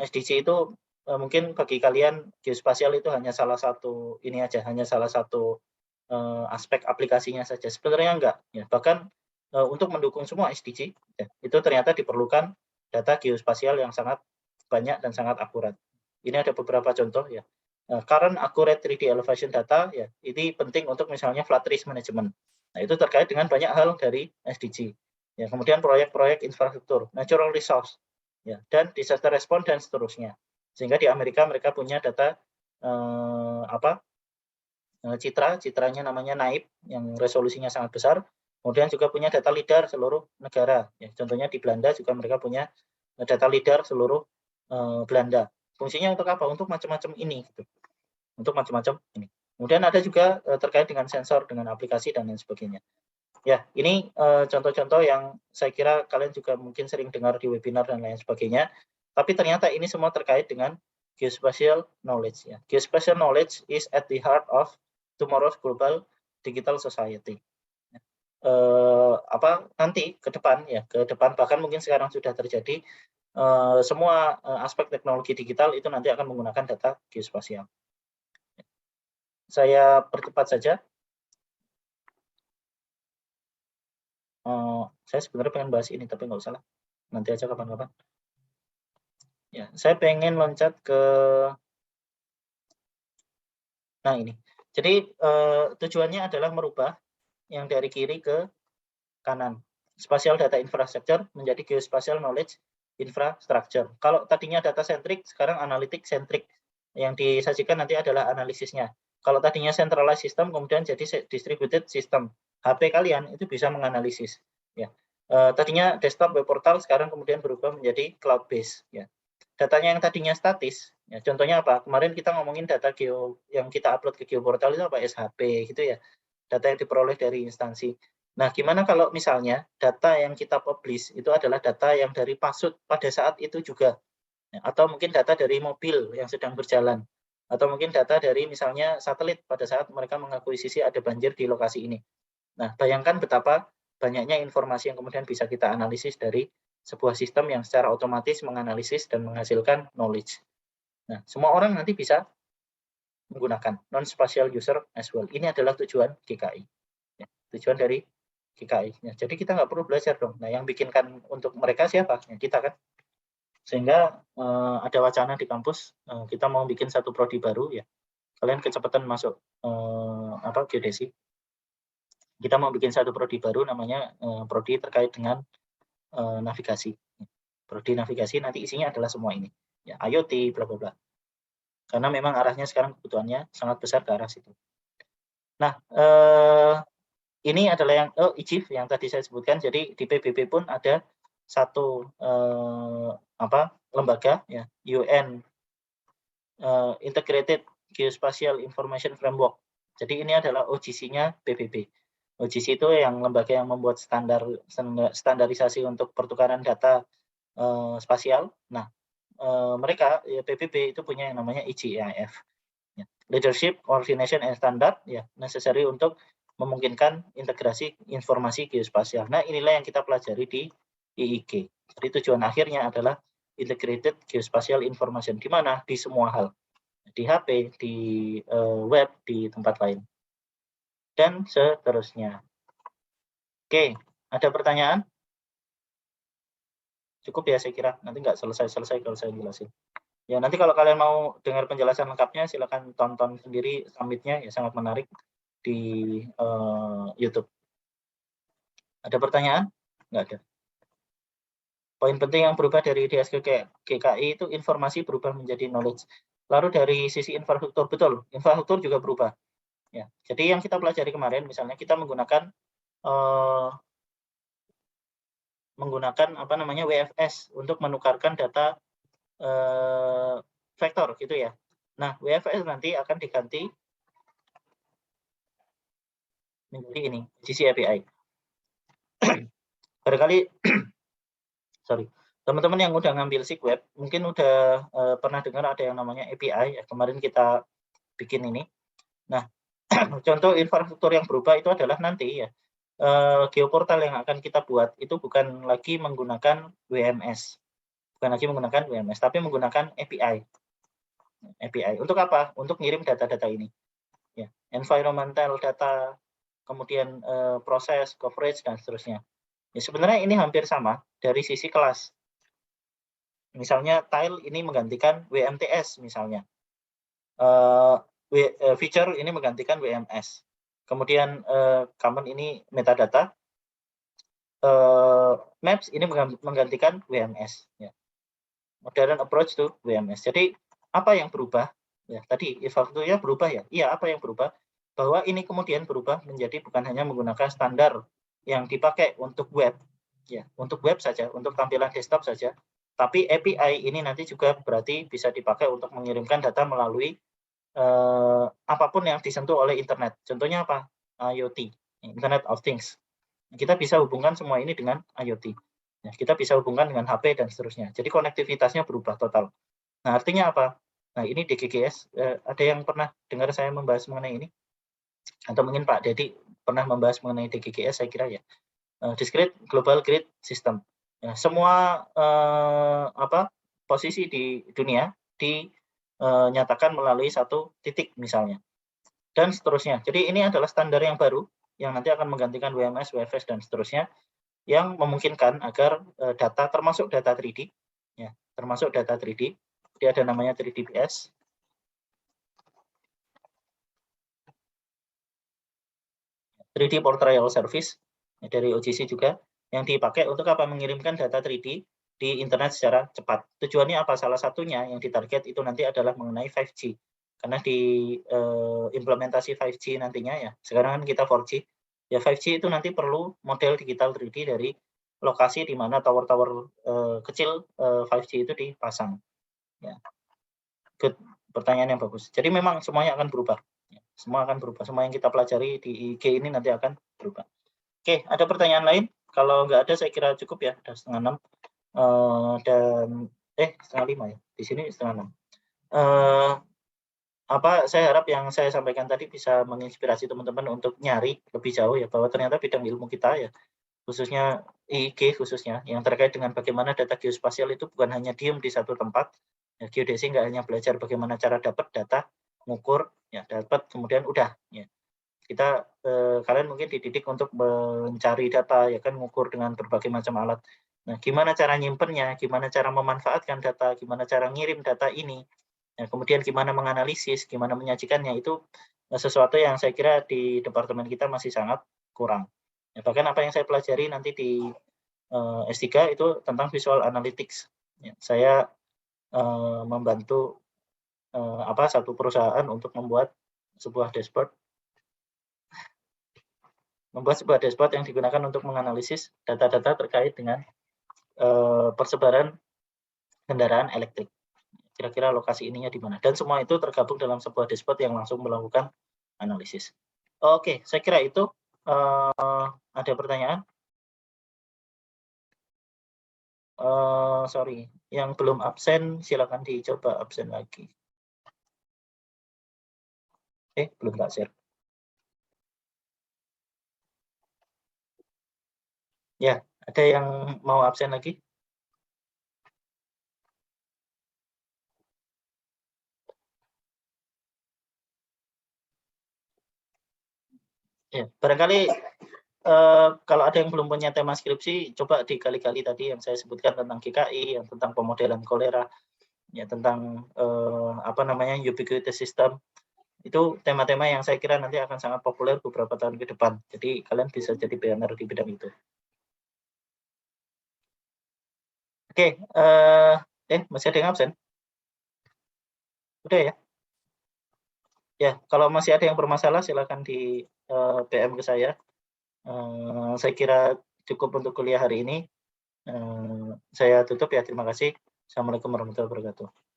SDG itu mungkin bagi kalian geospasial itu hanya salah satu ini aja, hanya salah satu aspek aplikasinya saja. Sebenarnya enggak ya. Bahkan untuk mendukung semua SDG ya, itu ternyata diperlukan data geospasial yang sangat banyak dan sangat akurat. Ini ada beberapa contoh ya. Current accurate 3D elevation data ya, ini penting untuk misalnya flood risk management. Nah, itu terkait dengan banyak hal dari SDG. Ya, kemudian proyek-proyek infrastruktur, natural resource, ya, dan disaster response dan seterusnya. Sehingga di Amerika mereka punya data citranya namanya NAIP yang resolusinya sangat besar. Kemudian juga punya data lidar seluruh negara. Ya, contohnya di Belanda juga mereka punya data lidar seluruh Belanda. Fungsinya untuk apa? Untuk macam-macam ini. Gitu. Untuk macam-macam ini. Kemudian ada juga terkait dengan sensor, dengan aplikasi, dan lain sebagainya. Ya, ini contoh-contoh yang saya kira kalian juga mungkin sering dengar di webinar dan lain sebagainya. Tapi ternyata ini semua terkait dengan geospatial knowledge. Ya. Geospatial knowledge is at the heart of tomorrow's global digital society. Nanti ke depan bahkan mungkin sekarang sudah terjadi semua aspek teknologi digital itu nanti akan menggunakan data geospasial. Saya percepat saja. Saya sebenarnya pengen bahas ini tapi nggak usah lah. Nanti aja kapan-kapan. Ya, saya pengen loncat ke nah ini. Jadi tujuannya adalah merubah yang dari kiri ke kanan. Spatial data infrastructure menjadi geospatial knowledge infrastructure. Kalau tadinya data centric, sekarang analytic centric. Yang disajikan nanti adalah analisisnya. Kalau tadinya centralized system, kemudian jadi distributed system. HP kalian itu bisa menganalisis. Ya. Tadinya desktop web portal, sekarang kemudian berubah menjadi cloud base. Ya. Datanya yang tadinya statis, ya, contohnya apa? Kemarin kita ngomongin data geo yang kita upload ke geoportal itu apa? SHP gitu ya. Data yang diperoleh dari instansi. Nah, gimana kalau misalnya data yang kita publish itu adalah data yang dari pasut pada saat itu juga. Ya, atau mungkin data dari mobil yang sedang berjalan. Atau mungkin data dari misalnya satelit pada saat mereka mengakuisisi ada banjir di lokasi ini. Nah, bayangkan betapa banyaknya informasi yang kemudian bisa kita analisis dari sebuah sistem yang secara otomatis menganalisis dan menghasilkan knowledge. Nah, semua orang nanti bisa menggunakan non-spatial user as well. Ini adalah tujuan GKI. Ya, tujuan dari GKI. Ya, jadi kita nggak perlu belajar dong. Nah, yang bikinkan untuk mereka siapa? Ya, kita kan. Sehingga ada wacana di kampus, kita mau bikin satu prodi baru ya. Kalian kecepatan masuk geodesi. Kita mau bikin satu prodi baru namanya prodi terkait dengan navigasi. Prodi navigasi nanti isinya adalah semua ini. Ya, IoT, bla bla bla. Karena memang arahnya sekarang kebutuhannya sangat besar ke arah situ. Nah, ini adalah yang IGIF yang tadi saya sebutkan. Jadi di PBB pun ada satu lembaga ya, UN Integrated Geospatial Information Framework. Jadi ini adalah OGC-nya PBB. OGC itu yang lembaga yang membuat standarisasi untuk pertukaran data spasial. Nah, mereka ya, PBB itu punya yang namanya IGIF. Ya. Leadership, Coordination, and Standard ya, necessary untuk memungkinkan integrasi informasi geospasial. Nah, inilah yang kita pelajari di IIG. Jadi tujuan akhirnya adalah Integrated Geospatial Information. Di mana? Di semua hal. Di HP, di web, di tempat lain. Dan seterusnya. Oke, ada pertanyaan? Cukup ya saya kira, nanti nggak selesai-selesai kalau saya jelasin. Ya nanti kalau kalian mau dengar penjelasan lengkapnya, silakan tonton sendiri summitnya, ya sangat menarik di YouTube. Ada pertanyaan? Nggak ada. Poin penting yang berubah dari DSG GKI itu informasi berubah menjadi knowledge. Lalu dari sisi infrastruktur, betul, infrastruktur juga berubah. Ya, jadi yang kita pelajari kemarin, misalnya kita menggunakan WFS untuk menukarkan data vektor gitu ya. Nah, WFS nanti akan diganti menjadi ini, GC API. Barangkali sorry, teman-teman yang udah ngambil SIG web mungkin udah pernah dengar ada yang namanya API ya. Kemarin kita bikin ini. Nah, contoh infrastruktur yang berubah itu adalah nanti ya, geoportal yang akan kita buat itu bukan lagi menggunakan WMS. Bukan lagi menggunakan WMS, tapi menggunakan API. API. Untuk apa? Untuk ngirim data-data ini. Ya, environmental data, kemudian proses, coverage, dan seterusnya. Ya, sebenarnya ini hampir sama dari sisi kelas. Misalnya tile ini menggantikan WMTS misalnya. Feature ini menggantikan WMS. Kemudian common ini metadata. Maps ini menggantikan WMS. Ya. Modern approach to WMS. Jadi apa yang berubah? Ya, tadi infrastrukturnya berubah ya. Iya, apa yang berubah? Bahwa ini kemudian berubah menjadi bukan hanya menggunakan standar yang dipakai untuk web, ya, untuk web saja, untuk tampilan desktop saja. Tapi API ini nanti juga berarti bisa dipakai untuk mengirimkan data melalui apapun yang disentuh oleh internet. Contohnya apa? IoT, Internet of Things. Kita bisa hubungkan semua ini dengan IoT. Ya, kita bisa hubungkan dengan HP dan seterusnya. Jadi konektivitasnya berubah total. Nah, artinya apa? Nah, ini DGGS. Ada yang pernah dengar saya membahas mengenai ini? Atau mungkin Pak Dedi pernah membahas mengenai DGGS, saya kira ya. Discrete Global Grid System. Ya, semua posisi di dunia dinyatakan melalui satu titik misalnya. Dan seterusnya. Jadi ini adalah standar yang baru yang nanti akan menggantikan WMS, WFS, dan seterusnya, yang memungkinkan agar data termasuk data 3D, ya, termasuk data 3D, jadi ada namanya 3DPS. Portrayal Service ya, dari OGC juga, yang dipakai untuk apa? Mengirimkan data 3D di internet secara cepat. Tujuannya apa? Salah satunya yang ditarget itu nanti adalah mengenai 5G. Karena di implementasi 5G nantinya ya, sekarang kan kita 4G, ya 5G itu nanti perlu model digital 3D dari lokasi di mana tower-tower kecil 5G itu dipasang. Ya. Good, pertanyaan yang bagus. Jadi memang semuanya akan berubah. Ya, semua akan berubah. Semua yang kita pelajari di IG ini nanti akan berubah. Oke, ada pertanyaan lain? Kalau nggak ada, saya kira cukup ya. Udah 5:30. Dan 5:30 ya. Di sini 5:30. Saya harap yang saya sampaikan tadi bisa menginspirasi teman-teman untuk nyari lebih jauh ya, bahwa ternyata bidang ilmu kita ya, khususnya IG khususnya, yang terkait dengan bagaimana data geospasial itu bukan hanya diem di satu tempat. Ya, geodesi nggak hanya belajar bagaimana cara dapat data, ngukur, ya dapat kemudian udah. Ya. Kita kalian mungkin dididik untuk mencari data, ya kan, ngukur dengan berbagai macam alat. Nah, gimana cara nyimpennya, gimana cara memanfaatkan data, gimana cara ngirim data ini, ya, kemudian gimana menganalisis, gimana menyajikannya, itu sesuatu yang saya kira di departemen kita masih sangat kurang. Ya, bahkan apa yang saya pelajari nanti di S3 itu tentang visual analytics. Ya, saya membantu satu perusahaan untuk membuat sebuah dashboard yang digunakan untuk menganalisis data-data terkait dengan persebaran kendaraan elektrik. Kira-kira lokasi ininya di mana. Dan semua itu tergabung dalam sebuah dashboard yang langsung melakukan analisis. Oke, saya kira itu. Ada pertanyaan? Sorry, yang belum absen silakan dicoba absen lagi. Belum tak share. Ya, ada yang mau absen lagi? Ya, barangkali kalau ada yang belum punya tema skripsi, coba dikali-kali tadi yang saya sebutkan tentang GKI, yang tentang pemodelan kolera, ya tentang ubiquitous system. Itu tema-tema yang saya kira nanti akan sangat populer beberapa tahun ke depan. Jadi kalian bisa jadi pioner di bidang itu. Oke, masih ada yang absen? Udah ya? Ya, kalau masih ada yang bermasalah silakan di PM ke saya. Saya kira cukup untuk kuliah hari ini. Saya tutup ya, terima kasih. Assalamualaikum warahmatullahi wabarakatuh.